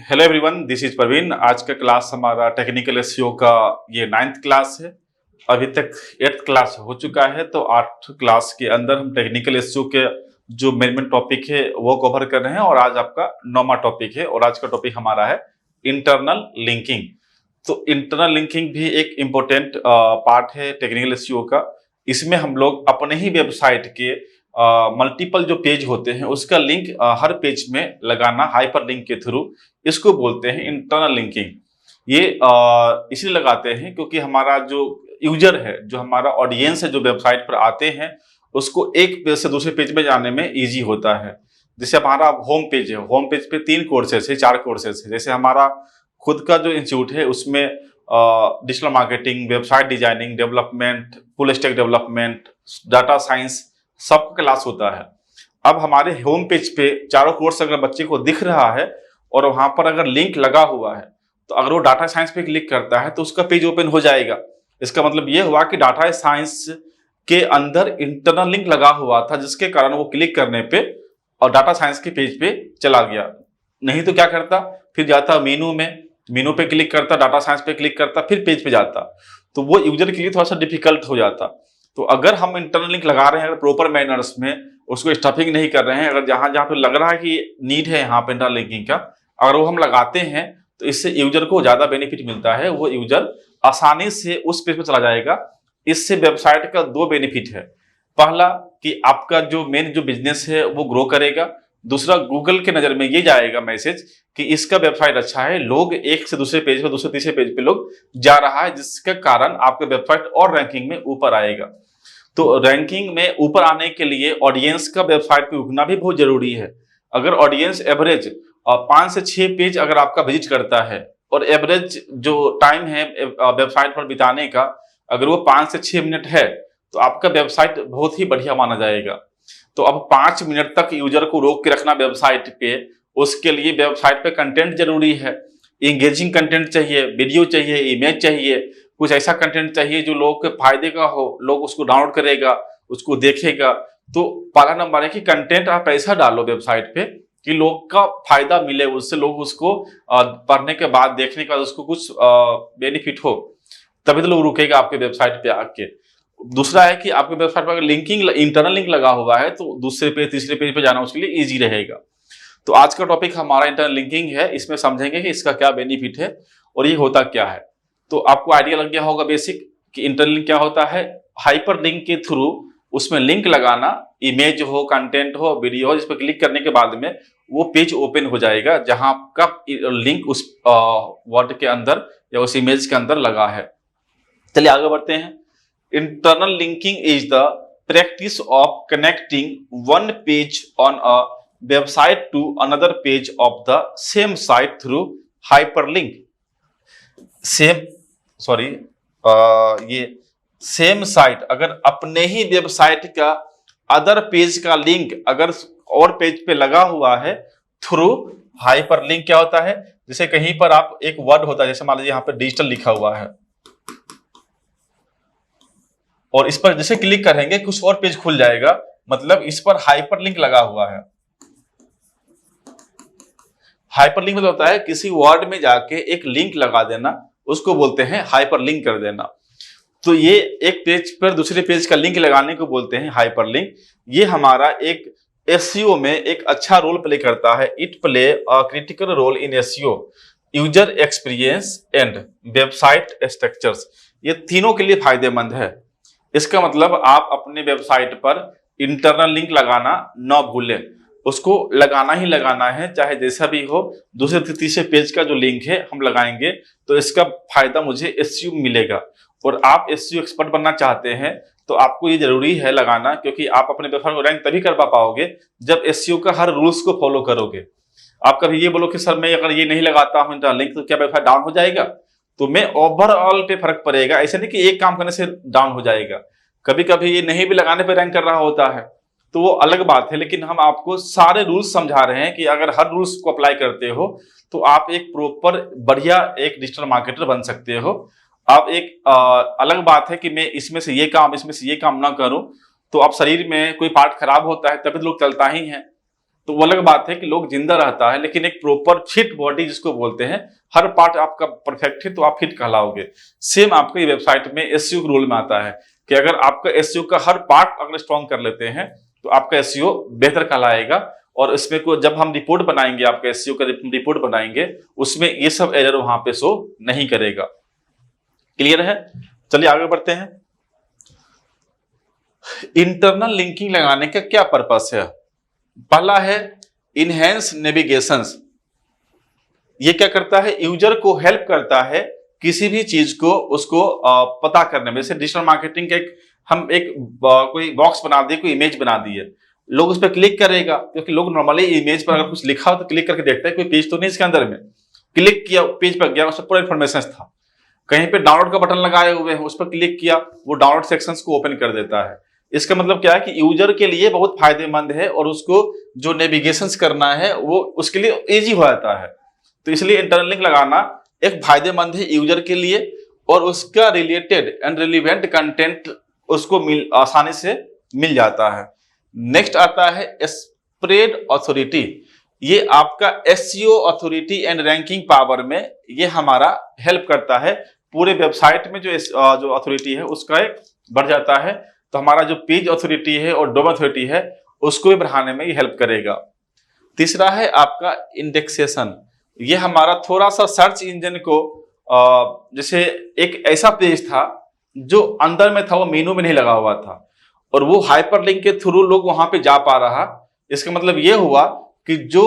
Hello everyone, this is Praveen. आज का class हमारा टेक्निकल एसईओ का ये 9th क्लास है। अभी तक 8th क्लास हो चुका है, तो 8th क्लास के अंदर हम टेक्निकल एसईओ के जो मेन टॉपिक है वो कवर कर रहे हैं और आज आपका 9वां टॉपिक है और आज का टॉपिक हमारा है इंटरनल लिंकिंग। तो इंटरनल लिंकिंग भी एक इम्पोर्टेंट पार्ट है टेक्निकल एसईओ का। इसमें हम लोग अपने ही वेबसाइट के मल्टीपल जो पेज होते हैं उसका लिंक हर पेज में लगाना हाइपर लिंक के थ्रू, इसको बोलते हैं इंटरनल लिंकिंग। ये इसलिए लगाते हैं क्योंकि हमारा जो यूजर है, जो हमारा ऑडियंस है, जो वेबसाइट पर आते हैं, उसको एक पेज से दूसरे पेज में जाने में इजी होता है। जैसे हमारा होम पेज है, होम पेज पे 3 कोर्सेस है, 4 कोर्सेस है। जैसे हमारा खुद का जो इंस्टीट्यूट है उसमें digital marketing, website designing, development, full stack development, data science, सब क्लास होता है। अब हमारे होम पेज पे चारों कोर्स अगर बच्चे को दिख रहा है और वहां पर अगर लिंक लगा हुआ है, तो अगर वो डाटा साइंस पे क्लिक करता है तो उसका पेज ओपन हो जाएगा। इसका मतलब ये हुआ कि डाटा साइंस के अंदर इंटरनल लिंक लगा हुआ था, जिसके कारण वो क्लिक करने पे और डाटा साइंस के पेज पे चला गया। नहीं तो क्या करता, फिर जाता मेनू पे क्लिक करता, डाटा साइंस पे क्लिक करता, फिर पेज पे जाता, तो वो यूजर के लिए थोड़ा सा डिफिकल्ट हो जाता। तो अगर हम इंटरनल लिंक लगा रहे हैं, अगर प्रॉपर मैनर्स में उसको स्टफिंग नहीं कर रहे हैं, अगर जहां जहां पे लग रहा है कि नीड है यहाँ पे इंटरनल लिंकिंग का, अगर वो हम लगाते हैं तो इससे यूजर को ज्यादा बेनिफिट मिलता है। वो यूजर आसानी से उस पेज पे चला जाएगा। इससे वेबसाइट का 2 बेनिफिट है। पहला कि आपका जो मेन जो बिजनेस है वो ग्रो करेगा। दूसरा, गूगल के नजर में ये जाएगा मैसेज कि इसका वेबसाइट अच्छा है, लोग एक से दूसरे पेज पे, दूसरे तीसरे पेज पे लोग जा रहा है, जिसके कारण आपका वेबसाइट और रैंकिंग में ऊपर आएगा। तो रैंकिंग में ऊपर आने के लिए ऑडियंस का वेबसाइट पे उठना भी बहुत जरूरी है। अगर ऑडियंस एवरेज 5 से 6 पेज अगर आपका विजिट करता है और एवरेज जो टाइम है वेबसाइट पर बिताने का, अगर वो 5 से 6 मिनट है, तो आपका वेबसाइट बहुत ही बढ़िया माना जाएगा। तो अब 5 मिनट तक यूजर को रोक के रखना वेबसाइट पे, उसके लिए वेबसाइट पे कंटेंट जरूरी है। इंगेजिंग कंटेंट चाहिए, वीडियो चाहिए, इमेज चाहिए, कुछ ऐसा कंटेंट चाहिए जो लोगों के फायदे का हो, लोग उसको डाउनलोड करेगा, उसको देखेगा। तो पहला नंबर है कि कंटेंट आप ऐसा डालो वेबसाइट पे कि लोग का फायदा मिले, उससे लोग उसको पढ़ने के बाद, देखने के बाद उसको कुछ बेनिफिट हो, तभी तो लोग रुकेगा आपके वेबसाइट पे आके। दूसरा है कि आपके वेबसाइट पर अगर लिंकिंग, इंटरनल लिंक लगा हुआ है, तो दूसरे पेज, तीसरे पेज पे जाना उसके लिए ईजी रहेगा। तो आज का टॉपिक हमारा इंटरनल लिंकिंग है। इसमें समझेंगे कि इसका क्या बेनिफिट है और ये होता क्या है। तो आपको आइडिया लग गया होगा बेसिक कि इंटरनल लिंक क्या होता है। हाइपर लिंक के थ्रू उसमें लिंक लगाना, इमेज हो, कंटेंट हो, वीडियो हो, जिस पर क्लिक करने के बाद में वो पेज ओपन हो जाएगा जहां का लिंक उस वर्ड के अंदर या उस इमेज के अंदर लगा है। चलिए आगे बढ़ते हैं। Internal linking is the practice of connecting one page on a website to another page of the same site through hyperlink। ये सेम साइट अगर अपने ही वेबसाइट का अदर पेज का लिंक अगर और पेज पे लगा हुआ है थ्रू हाइपरलिंक, क्या होता है, जैसे कहीं पर आप एक वर्ड होता है, जैसे मान लीजिए यहाँ पे डिजिटल लिखा हुआ है और इस पर जैसे क्लिक करेंगे कुछ और पेज खुल जाएगा, मतलब इस पर हाइपरलिंक लगा हुआ है। हाइपरलिंक मतलब होता है किसी वर्ड में जाके एक लिंक लगा देना, उसको बोलते हैं हाइपरलिंक कर देना। तो ये एक पेज पर दूसरे पेज का लिंक लगाने को बोलते हैं हाइपरलिंक। ये हमारा एक एसईओ में एक अच्छा रोल प्ले करता है। It play a critical role in SEO, user experience and website structures. ये तीनों के लिए फायदेमंद है। इसका मतलब आप अपने वेबसाइट पर इंटरनल लिंक लगाना न भूलें, उसको लगाना ही लगाना है, चाहे जैसा भी हो। दूसरे तीसरे पेज का जो लिंक है हम लगाएंगे तो इसका फायदा मुझे एसईओ मिलेगा। और आप एसईओ एक्सपर्ट बनना चाहते हैं तो आपको ये जरूरी है लगाना, क्योंकि आप अपने वेबसाइट को रैंक तभी कर पाओगे जब एसईओ का हर रूल्स को फॉलो करोगे। आप कभी ये बोलो कि सर मैं अगर ये नहीं लगाता हूं इंटरनल लिंक तो क्या वेबसाइट डाउन हो जाएगा, तो मैं ओवरऑल पे फर्क पड़ेगा। ऐसे नहीं कि एक काम करने से डाउन हो जाएगा, कभी कभी ये नहीं भी लगाने पे रैंक कर रहा होता है, तो वो अलग बात है। लेकिन हम आपको सारे रूल्स समझा रहे हैं कि अगर हर रूल्स को अप्लाई करते हो तो आप एक प्रॉपर बढ़िया एक डिजिटल मार्केटर बन सकते हो। अब एक अलग बात है कि मैं इसमें से ये काम, इसमें से ये काम ना करूं, तो अब शरीर में कोई पार्ट खराब होता है तभी तो लोग चलता ही है। तो वो अलग बात है कि लोग जिंदा रहता है, लेकिन एक प्रॉपर फिट बॉडी जिसको बोलते हैं, हर पार्ट आपका परफेक्ट है तो आप फिट कहलाओगे। सेम आपके ये वेबसाइट में एसईओ के रूल में आता है कि अगर आपका एसईओ का हर पार्ट अगर स्ट्रॉन्ग कर लेते हैं तो आपका एसईओ बेहतर कहलाएगा। और इसमें को जब हम रिपोर्ट बनाएंगे, आपका एसईओ का रिपोर्ट बनाएंगे, उसमें ये सब एरर वहां पे शो नहीं करेगा। क्लियर है? चलिए आगे बढ़ते हैं। इंटरनल लिंकिंग लगाने का क्या पर्पस है? पहला है इनहेंस नेविगेशंस। ये क्या करता है? यूजर को हेल्प करता है किसी भी चीज को उसको पता करने में। जैसे डिजिटल मार्केटिंग का हम एक कोई बॉक्स बना दिए, कोई इमेज बना दी है, लोग उस पर क्लिक करेगा क्योंकि लोग नॉर्मली इमेज पर अगर कुछ लिखा हो तो क्लिक करके देखते हैं कोई पेज तो नहीं इसके अंदर में। क्लिक किया, पेज पर गया, उसमें पूरा इन्फॉर्मेशन था। कहीं पे डाउनलोड का बटन लगाए हुए हैं, उस पर क्लिक किया, वो डाउनलोड सेक्शंस को ओपन कर देता है। इसका मतलब क्या है कि यूजर के लिए बहुत फायदेमंद है और उसको जो नेविगेशंस करना है वो उसके लिए इजी हो जाता है। तो इसलिए इंटरनल लिंक लगाना एक फायदेमंद है यूजर के लिए, और उसका रिलेटेड एंड रिलेवेंट कंटेंट उसको आसानी से मिल जाता है। नेक्स्ट आता है स्प्रेड अथॉरिटी। ये आपका SEO authority and ranking power में ये हमारा हेल्प करता है। पूरे वेबसाइट में जो अथॉरिटी है उसका एक बढ़ जाता है, तो हमारा जो पेज अथॉरिटी है और डोमेन अथॉरिटी है उसको भी बढ़ाने में ये हेल्प करेगा। तीसरा है आपका इंडेक्सेशन। ये हमारा थोड़ा सा सर्च इंजन को जैसे एक ऐसा पेज था जो अंदर में था, वो मेनू में नहीं लगा हुआ था, और वो हाइपरलिंक के थ्रू लोग वहां पे जा पा रहा। इसका मतलब ये हुआ कि जो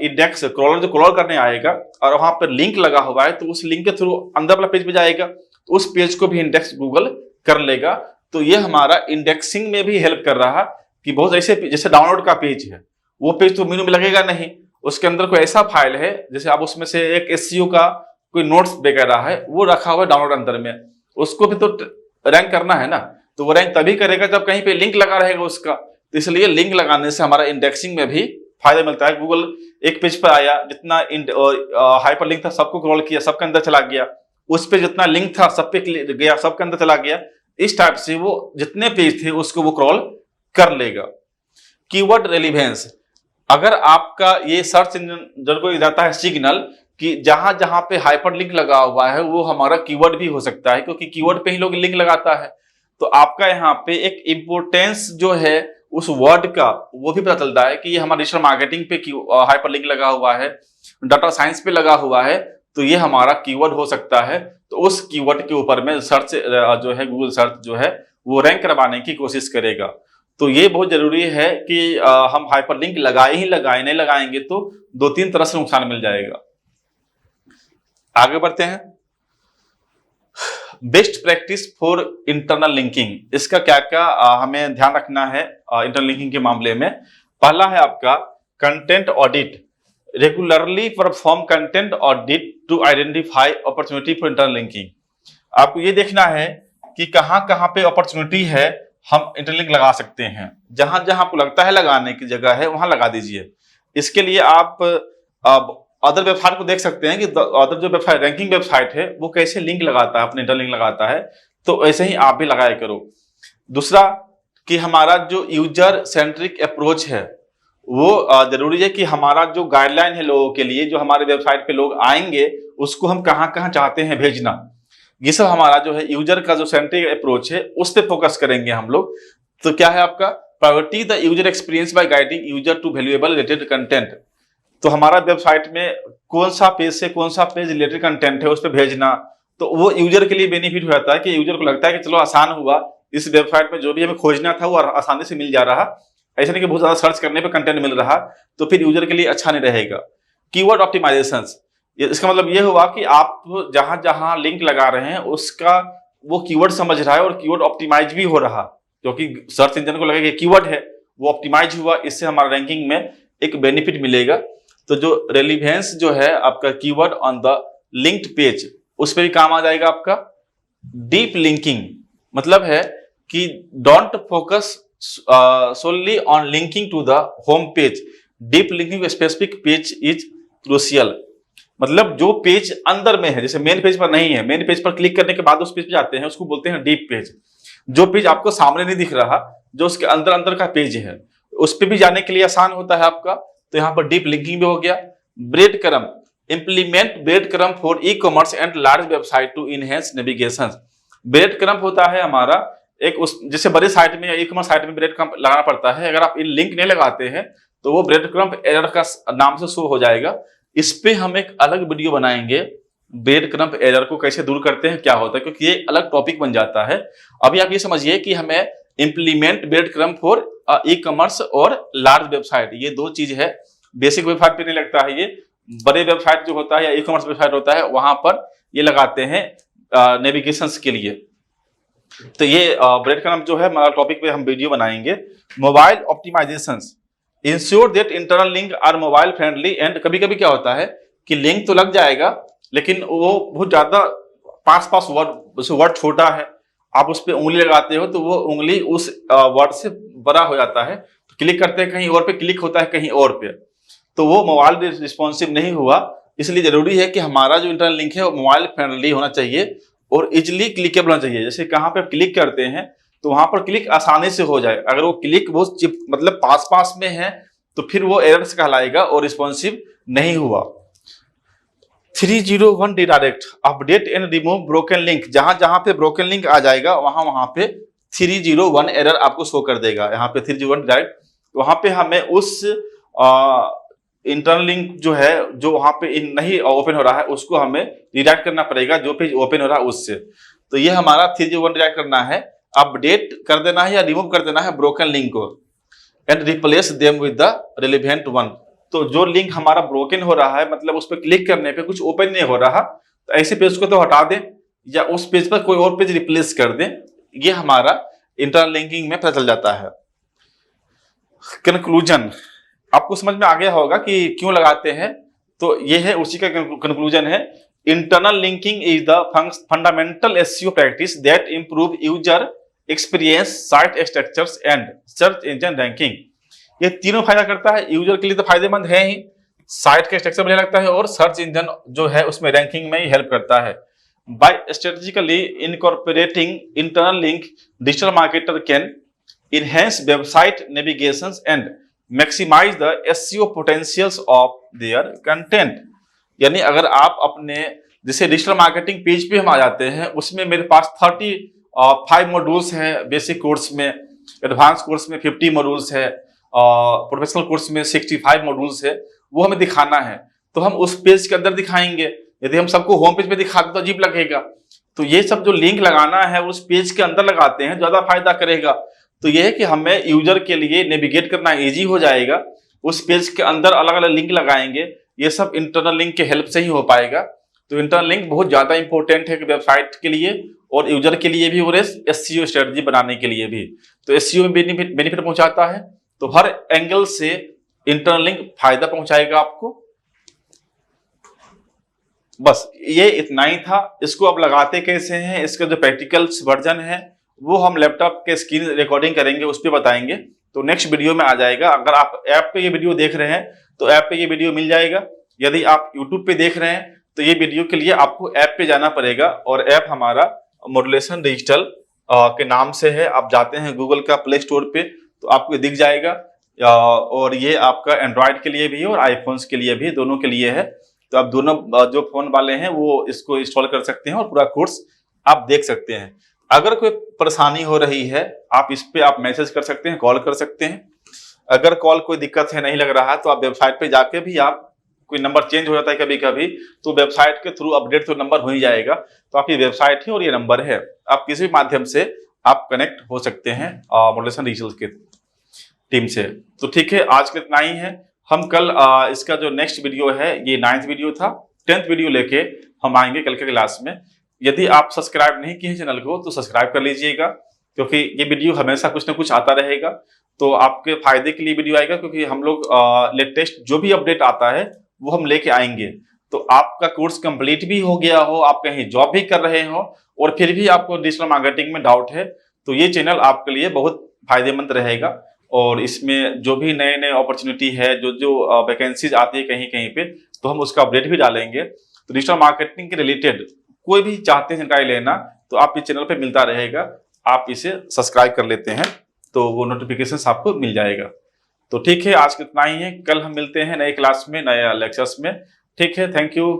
इंडेक्स क्रॉलर जो क्रॉल करने आएगा और वहां पर लिंक लगा हुआ है तो उस लिंक के थ्रू अंदर वाला पेज पे जाएगा, तो उस पेज को भी इंडेक्स गूगल कर लेगा। तो ये हमारा इंडेक्सिंग में भी हेल्प कर रहा कि बहुत ऐसे जैसे डाउनलोड का पेज है, वो पेज तो मेनू में लगेगा नहीं, उसके अंदर कोई ऐसा फाइल है जैसे आप उसमें से एक एसईओ का कोई नोट्स वगैरह है वो रखा हुआ है डाउनलोड अंदर में, उसको भी तो रैंक करना है ना, तो वो रैंक तभी करेगा जब कहीं पे लिंक लगा रहेगा उसका। तो इसलिए लिंक लगाने से हमारा इंडेक्सिंग में भी फायदा मिलता है। गूगल एक पेज पर आया, जितना हाइपर लिंक था सबको क्रॉल किया, सबके अंदर चला गया, उस पे जितना लिंक था सब पे गया, सबके अंदर चला गया। इस टाइप से वो जितने पेज थे उसको वो क्रॉल कर लेगा। Keyword relevance. अगर आपका ये सर्च इंजन को जाता है सिग्नल कि जहां जहां पे हाइपरलिंक लगा हुआ है वो हमारा कीवर्ड भी हो सकता है, क्योंकि कीवर्ड पे ही लोग लिंक लगाता है। तो आपका यहाँ पे एक इंपोर्टेंस जो है उस वर्ड का वो भी पता चलता है कि ये हमारा डिजिटल मार्केटिंग पे हाइपरलिंक लगा हुआ है, डाटा साइंस पे लगा हुआ है, तो ये हमारा कीवर्ड हो सकता है। तो उस कीवर्ड के ऊपर में सर्च जो है गूगल सर्च जो है वो रैंक करवाने की कोशिश करेगा। तो ये बहुत जरूरी है कि हम हाइपरलिंक लगाए ही लगाए, नहीं लगाएंगे तो 2-3 तरह से नुकसान मिल जाएगा। आगे बढ़ते हैं। Best practice for internal linking. इसका क्या क्या हमें ध्यान रखना है इंटरनल लिंकिंग के मामले में। पहला है आपका content audit. Regularly perform content audit to identify opportunity for internal linking. आपको ये देखना है कि कहां कहां पे अपॉर्चुनिटी है, हम इंटरलिंक लगा सकते हैं। जहां जहां आपको लगता है लगाने की जगह है वहां लगा दीजिए। इसके लिए आप अदर वेबसाइट को देख सकते हैं कि अदर जो वेबसाइट रैंकिंग वेबसाइट है वो कैसे लिंक लगाता है, अपने इंटरलिंक लगाता है, तो ऐसे ही आप भी लगाया करो। दूसरा कि हमारा जो यूजर सेंट्रिक अप्रोच है वो जरूरी है कि हमारा जो गाइडलाइन है लोगों के लिए, जो हमारे वेबसाइट पे लोग आएंगे उसको हम कहां कहां चाहते हैं भेजना, ये सब हमारा जो है यूजर का जो सेंट्रिक अप्रोच है उस पर फोकस करेंगे हम लोग। तो क्या है आपका priority the user experience by guiding user to valuable related content. तो हमारा वेबसाइट में कौन सा पेज से कौन सा पेज रिलेटेड कंटेंट है उस पर भेजना, तो वो यूजर के लिए बेनिफिट हो जाता है कि यूजर को लगता है कि चलो आसान हुआ, इस वेबसाइट में जो भी हमें खोजना था वो आसानी से मिल जा रहा, ऐसा नहीं कि बहुत ज्यादा सर्च करने पे कंटेंट मिल रहा, तो फिर यूजर के लिए अच्छा नहीं रहेगा। कीवर्ड ऑप्टिमाइजेशन, इसका मतलब ये हुआ कि आप जहां जहां लिंक लगा रहे हैं उसका वो कीवर्ड समझ रहा है और कीवर्ड ऑप्टिमाइज भी हो रहा, क्योंकि सर्च इंजन को लगेगा कीवर्ड है वो ऑप्टिमाइज हुआ, इससे हमारा रैंकिंग में एक बेनिफिट मिलेगा। तो जो रेलिवेंस जो है आपका keyword on the linked page उस पर भी काम आ जाएगा आपका। डीप लिंकिंग मतलब है कि don't focus solely on linking to the home page, deep linking to specific page is crucial। मतलब जो पेज अंदर में है, जैसे मेन पेज पर नहीं है, मेन पेज पर क्लिक करने के बाद उस पेज पे जाते हैं उसको बोलते हैं डीप पेज। जो पेज आपको सामने नहीं दिख रहा, जो उसके अंदर अंदर का पेज है उस पर भी जाने के लिए आसान होता है आपका। तो यहाँ पर डीप लिंकिंग भी हो गया। Breadcrumb, implement breadcrumb for e commerce and large website to enhance navigation. Breadcrumb होता है हमारा एक उस जैसे बड़े साइट में या ई कॉमर्स साइट में ब्रेड क्रम्ब लगाना पड़ता है। अगर आप इन लिंक नहीं लगाते हैं तो वो ब्रेड क्रम्ब एरर का नाम से शो हो जाएगा। इस पे हम एक अलग वीडियो बनाएंगे, ब्रेड क्रम्ब एरर को कैसे दूर करते हैं, क्या होता है, क्योंकि ये अलग टॉपिक बन जाता है। अभी आप ये समझिए कि हमें implement breadcrumb for e commerce और लार्ज वेबसाइट, ये दो चीज है। बेसिक वेबसाइट पे नहीं लगता है, ये बड़े वेबसाइट जो होता है या ई कॉमर्स वेबसाइट होता है वहां पर ये लगाते हैं नेविगेशन के लिए। तो ये ब्रेड क्रम्ब जो है हमारा टॉपिक पे हम वीडियो बनाएंगे। Mobile optimisation, ensure that internal link are mobile friendly and. कभी कभी क्या होता है कि लिंक तो लग जाएगा लेकिन वो बहुत ज्यादा पास वर्ड छोटा है, आप उस पर उंगली लगाते हो तो वो उंगली उस वर्ड से बड़ा हो जाता है, तो क्लिक करते हैं कहीं और पे, क्लिक होता है कहीं और पे, तो वो मोबाइल रिस्पॉन्सिव नहीं हुआ। इसलिए जरूरी है कि हमारा जो इंटरनल लिंक है वो मोबाइल फ्रेंडली होना चाहिए और इजिली क्लिकेबल होना चाहिए। जैसे कहाँ पे क्लिक करते हैं तो वहां पर क्लिक आसानी से हो जाए। अगर वो क्लिक वो मतलब पास में है तो फिर वो एरर से कहलाएगा और रिस्पॉन्सिव नहीं हुआ। 301 redirect, update and remove broken link. जहां जहां पे ब्रोकन लिंक आ जाएगा वहां वहां पे 301 एरर आपको शो कर देगा। यहाँ पे 301 रिडायरेक्ट, वहां पे हमें उस इंटरनल लिंक जो है जो वहां पे नहीं ओपन हो रहा है उसको हमें रिडायरेक्ट करना पड़ेगा जो पेज ओपन हो रहा है उससे। तो ये हमारा 301 रिडायरेक्ट करना है, अपडेट कर देना है या रिमूव कर देना है ब्रोकन लिंक को, and replace them with the relevant one. तो जो लिंक हमारा ब्रोकन हो रहा है, मतलब उस पर क्लिक करने पे कुछ ओपन नहीं हो रहा, तो ऐसे पेज को तो हटा दें या उस पेज पर कोई और पेज रिप्लेस कर दें। ये हमारा इंटरनल लिंकिंग में पता चल जाता है। कंक्लूजन, आपको समझ में आ गया होगा कि क्यों लगाते हैं, तो ये है उसी का कंक्लूजन है। Internal linking is the fundamental SEO practice that improve user experience, site structures and search engine ranking. ये तीनों फायदा करता है। यूजर के लिए तो फायदेमंद है ही, साइट का स्ट्रक्चर बढ़िया लगता है और सर्च इंजन जो है उसमें रैंकिंग में ही हेल्प करता है। By strategically incorporating internal link, digital marketer can enhance website navigations and maximize the SEO potentials of their content। यानी अगर आप अपने जैसे डिजिटल मार्केटिंग पेज पे हम आ जाते हैं, उसमें मेरे पास 35 मॉड्यूल्स हैं, बेसिक कोर्स में, एडवांस कोर्स में 50 मॉड्यूल्स है, प्रोफेशनल कोर्स में 65 मॉड्यूल्स है, वो हमें दिखाना है तो हम उस पेज के अंदर दिखाएंगे। यदि हम सबको होम पेज पे दिखा दें तो अजीब लगेगा। तो ये सब जो लिंक लगाना है उस पेज के अंदर लगाते हैं, ज्यादा फायदा करेगा। तो ये है कि हमें यूजर के लिए नेविगेट करना इजी हो जाएगा। उस पेज के अंदर अलग अलग लिंक लगाएंगे, ये सब इंटरनल लिंक के हेल्प से ही हो पाएगा। तो इंटरनल लिंक बहुत ज्यादा इंपॉर्टेंट है वेबसाइट के लिए और यूजर के लिए भी और एसईओ स्ट्रेटजी बनाने के लिए भी। तो एसईओ में बेनिफिट पहुंचाता है, तो हर एंगल से इंटरनल लिंक फायदा पहुंचाएगा आपको। बस ये इतना ही था। इसको अब लगाते कैसे हैं, इसका जो प्रैक्टिकल वर्जन है वो हम लैपटॉप के स्क्रीन रिकॉर्डिंग करेंगे, उस पर बताएंगे, तो नेक्स्ट वीडियो में आ जाएगा। अगर आप ऐप पे ये वीडियो देख रहे हैं तो ऐप पे ये वीडियो मिल जाएगा। यदि आप यूट्यूब पे देख रहे हैं तो ये वीडियो के लिए आपको ऐप पे जाना पड़ेगा, और ऐप हमारा मॉड्यूलेशन डिजिटल के नाम से है। आप जाते हैं गूगल का प्ले स्टोर पे तो आपको दिख जाएगा, और ये आपका एंड्रॉयड के लिए भी है और आईफोन्स के लिए भी, दोनों के लिए है। तो आप दोनों जो फोन वाले हैं वो इसको इंस्टॉल कर सकते हैं और पूरा कोर्स आप देख सकते हैं। अगर कोई परेशानी हो रही है आप इस पे आप मैसेज कर सकते हैं, कॉल कर सकते हैं। अगर कॉल कोई दिक्कत है, नहीं लग रहा है, तो आप वेबसाइट पे जाके भी, आप कोई नंबर चेंज हो जाता है कभी कभी, तो वेबसाइट के थ्रू अपडेट तो नंबर हो ही जाएगा। तो आपकी वेबसाइट है और ये नंबर है, आप किसी भी माध्यम से आप कनेक्ट हो सकते हैं मॉड्यूलेशन डिजिटल के टीम से। तो ठीक है, आज के इतना ही है। हम कल इसका जो नेक्स्ट वीडियो है, ये 9th वीडियो था, 10th वीडियो लेके हम आएंगे कल के क्लास में। यदि आप सब्सक्राइब नहीं किए चैनल को तो सब्सक्राइब कर लीजिएगा, क्योंकि ये वीडियो हमेशा कुछ ना कुछ आता रहेगा, तो आपके फायदे के लिए वीडियो आएगा। क्योंकि हम लोग लेटेस्ट जो भी अपडेट आता है वो हम लेके आएंगे। तो आपका कोर्स कंप्लीट भी हो गया हो, आप कहीं जॉब भी कर रहे हो और फिर भी आपको डिजिटल मार्केटिंग में डाउट है, तो ये चैनल आपके लिए बहुत फायदेमंद रहेगा। और इसमें जो भी नए नए अपॉर्चुनिटी है, जो वैकेंसीज आती है कहीं कहीं पे, तो हम उसका अपडेट भी डालेंगे। तो डिजिटल मार्केटिंग के रिलेटेड कोई भी चाहते हैं जानकारी लेना तो आप इस चैनल पे मिलता रहेगा, आप इसे सब्सक्राइब कर लेते हैं तो वो नोटिफिकेशन आपको मिल जाएगा। तो ठीक है, आज कितना ही है, कल हम मिलते हैं नए क्लास में, नए लेक्चर्स में। ठीक है, थैंक यू।